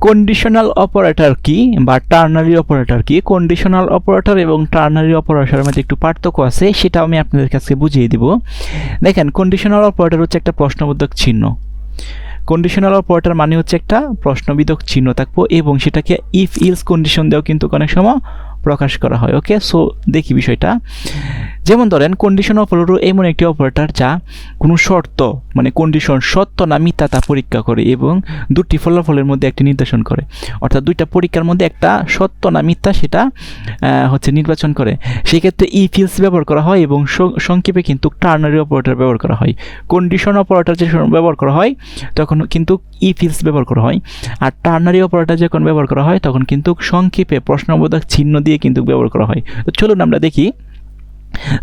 Conditional operator কি বা ternary operator কি? কন্ডিশনাল অপারেটর এবং টার্নারি অপারেটরের মধ্যে একটু পার্থক্য আছে, সেটাও আমি আপনাদের কাছে বুঝিয়ে দিব। দেখেন, কন্ডিশনাল অপারেটর হচ্ছে একটা প্রশ্নবোধক চিহ্ন। কন্ডিশনাল অপারেটর মানে হচ্ছে একটা প্রশ্নবোধক চিহ্ন থাকবো এবং সেটাকে ইফ ইলস কন্ডিশন দিয়েও কিন্তু অনেক সময় প্রকাশ করা হয়। ওকে, সো দেখি বিষয়টা। যেমন ধরেন, কন্ডিশন অপারেটর এমন একটি অপারেটর যা কোনো শর্ত মানে কন্ডিশন সত্য না মিথ্যা তা পরীক্ষা করে এবং দুটি ফলাফলের মধ্যে একটি নির্দেশন করে। অর্থাৎ দুইটা পরীক্ষার মধ্যে একটা সত্য না মিথ্যা সেটা হচ্ছে নির্বাচন করে। সেক্ষেত্রে ইফ ইলস ব্যবহার করা হয় এবং সংক্ষেপে কিন্তু টার্নারি অপারেটর ব্যবহার করা হয়। কন্ডিশন অপারেটর যখন ব্যবহার করা হয় তখন কিন্তু ইফ ইলস ব্যবহার করা হয়, আর টার্নারি অপারেটর যখন ব্যবহার করা হয় তখন কিন্তু সংক্ষেপে প্রশ্নবোধক চিহ্ন দিয়ে কিন্তু ব্যবহার করা হয়। তো চলুন আমরা দেখি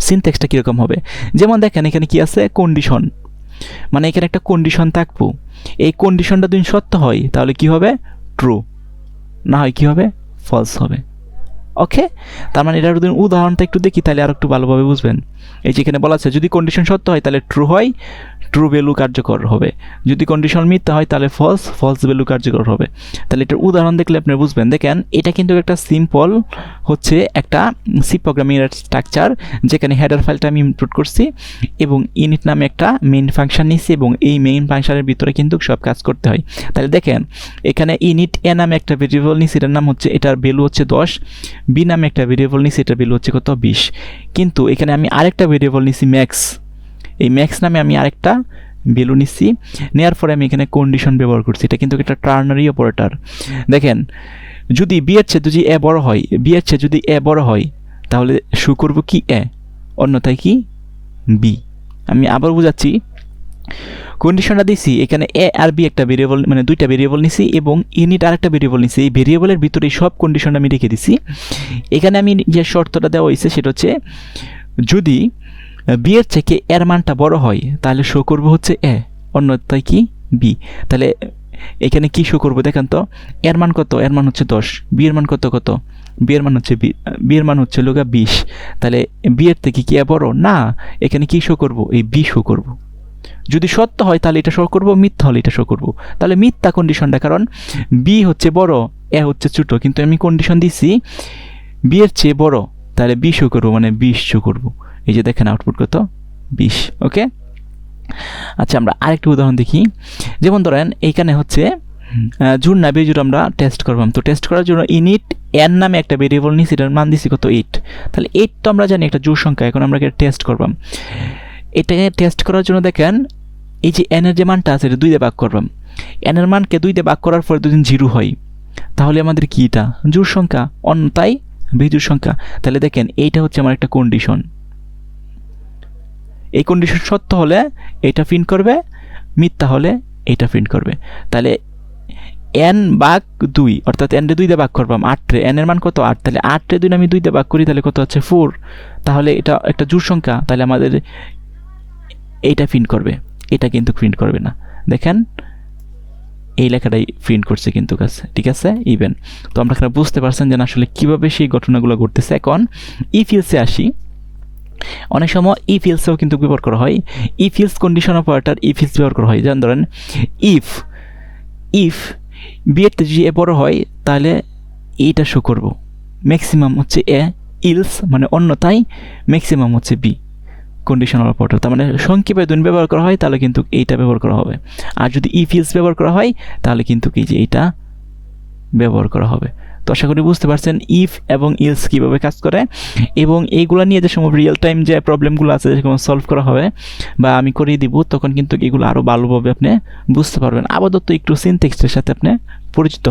সিনট্যাক্সটা কীরকম হবে। যেমন দেখেন, এখানে কি আছে? কন্ডিশন, মানে এখানে একটা কন্ডিশন থাকবো। এই কন্ডিশনটা যদি সত্য হয় তাহলে কি হবে? ট্রু, না হয় কি হবে? ফলস হবে। ওকে, তার মানে এটার যদি উদাহরণটা একটু দেখি তাহলে আর একটু ভালোভাবে বুঝবেন। এই যে এখানে বলা আছে, যদি কন্ডিশন সত্য হয় তাহলে ট্রু হয়, ট্রু ভ্যালু কার্যকর হবে। যদি কন্ডিশন মিথ্যা হয় তাহলে ফলস, ফলস ভ্যালু কার্যকর হবে। তাহলে এটার উদাহরণ দেখলে আপনি বুঝবেন। দেখেন, এটা কিন্তু একটা সিম্পল হচ্ছে একটা সি প্রোগ্রামিং স্ট্রাকচার, যেখানে হেডার ফাইলটা আমি ইনপুট করছি এবং ইনিট নামে একটা মেইন ফাংশন নিচ্ছি এবং এই মেইন ফাংশনের ভিতরে কিন্তু সব কাজ করতে হয়। তাহলে দেখেন, এখানে ইনিট এ নামে একটা ভেরিয়েবল নিচ্ছি, এটার নাম হচ্ছে, এটার ভ্যালু হচ্ছে 10। বি নামে একটা ভেরিয়েবল নিচ্ছি, এটার ভ্যালু হচ্ছে কত? 20। কিন্তু এখানে আমি আরেকটা ভেরিয়েবল নিচ্ছি ম্যাক্স, এই ম্যাক্স নামে আমি আরেকটা ভ্যালু নিচ্ছি। নেওয়ার পরে আমি এখানে কন্ডিশন ব্যবহার করছি। এটা কিন্তু একটা টার্নারি অপারেটর। দেখেন, যদি বি এর চেয়ে যদি এ বড় হয়, বি এর চেয়ে যদি এ বড় হয় তাহলে শো করব কি? এ, অন্যথায় কি? বি। আমি আবার বোঝাচ্ছি, কন্ডিশনটা দিছি, এখানে এ আর বি একটা ভেরিয়েবল, মানে দুইটা ভেরিয়েবল নিছি এবং ইউনিট আরেকটা ভেরিয়েবল নিছি। এই ভেরিয়েবলের ভিতরে সব কন্ডিশন আমি রেখে দিছি। এখানে আমি যে শর্তটা দেওয়া হয়েছে সেটা হচ্ছে, যদি বি এর থেকে এর মানটা বড় হয় তাহলে শো করব হচ্ছে এ, অন্যথায় কি? বি। তাহলে এখানে কি শো করব দেখেন তো, এর মান কত? এর মান হচ্ছে 10। বি এর মান কত? বি এর মান হচ্ছে বি এর মান হচ্ছে 20। তাহলে বি এর থেকে কি এ বড়? না, এখানে কি শো করব? এই বি শো করব। যদি সত্য হয় তাহলে এটা শো করব, মিথ্যা হলে এটা শো করব। তাহলে মিথ্যা কন্ডিশনটা, কারণ বি হচ্ছে বড়, এ হচ্ছে ছোট, কিন্তু আমি কন্ডিশন দিছি বি এর চেয়ে বড়, তাহলে বি শো করব, মানে 20 শো করব। এই যে দেখেন আউটপুট কত? 20। ওকে, আচ্ছা আমরা আরেকটা উদাহরণ দেখি। যেমন ধরেন, এইখানে হচ্ছে জোর না বেজোর আমরা টেস্ট করবাম। তো টেস্ট করার জন্য ইনিট এন নামে একটা ভেরিয়েবল নিয়েছি, এটার মান দিছি কত? 8। তাহলে 8 তো আমরা জানি একটা জোর সংখ্যা, এখন আমরা টেস্ট করবাম। এটাকে টেস্ট করার জন্য দেখেন, এই যে এন এর যে মানটা আছে এটা 2 দিয়ে ভাগ করবাম। এন এর মানকে 2 দিয়ে ভাগ করার পরে যদি 0 হয় তাহলে আমাদের কি? এটা জোড় সংখ্যা, অন্যথায় বিজোড় সংখ্যা। তাহলে দেখেন, এইটা হচ্ছে আমার একটা কন্ডিশন। এই কন্ডিশন সত্য হলে এটা প্রিন্ট করবে, মিথ্যা হলে এটা প্রিন্ট করবে। তাহলে এন ভাগ 2, অর্থাৎ এন রে 2 দিয়ে ভাগ করবাম 8 রে, এন এর মান কত? 8। তাহলে 8 রে 2 আমি 2 দিয়ে ভাগ করি তাহলে কত হচ্ছে? 4। তাহলে এটা একটা জোড় সংখ্যা, তাহলে আমাদের এইটা প্রিন্ট করবে, এটা কিন্তু প্রিন্ট করবে না। দেখেন, এই লেখাটাই প্রিন্ট করছে কিন্তু কাছে, ঠিক আছে? ইভেন। তো আমরা এখানে বুঝতে পারছেন যে আসলে কীভাবে সেই ঘটনাগুলো ঘটতেছে। এখন ইফ ইলসে আসি। অনেক সময় ইফ ইলসেও কিন্তু ব্যবহার করা হয়। If else condition operator if else ব্যবহার করা হয়। যেমন ধরেন, ইফ বি এর যদি এ বড় হয় তাহলে এইটা শো করব, ম্যাক্সিমাম হচ্ছে এ, ইলস মানে অন্যথায় ম্যাক্সিমাম হচ্ছে বি। কন্ডিশনাল অপারেটর, তার মানে সংক্ষেপে যদি ব্যবহার করা হয় তাহলে কিন্তু এইটা ব্যবহার করা হবে। আর যদি ইফ ইলস ব্যবহার করা হয় তাহলে কিন্তু এই যে এইটা ব্যবহার করা হবে। তো আশা করি বুঝতে পারছেন ইফ এবং ইলস কীভাবে কাজ করে, এবং এইগুলো নিয়ে যে সময় রিয়েল টাইম যে প্রবলেমগুলো আছে যেরকম সলভ করা হবে বা আমি করিয়ে দিব, তখন কিন্তু এগুলো আরও ভালোভাবে আপনি বুঝতে পারবেন। আপাতত একটু সিনট্যাক্সের সাথে আপনি পরিচিত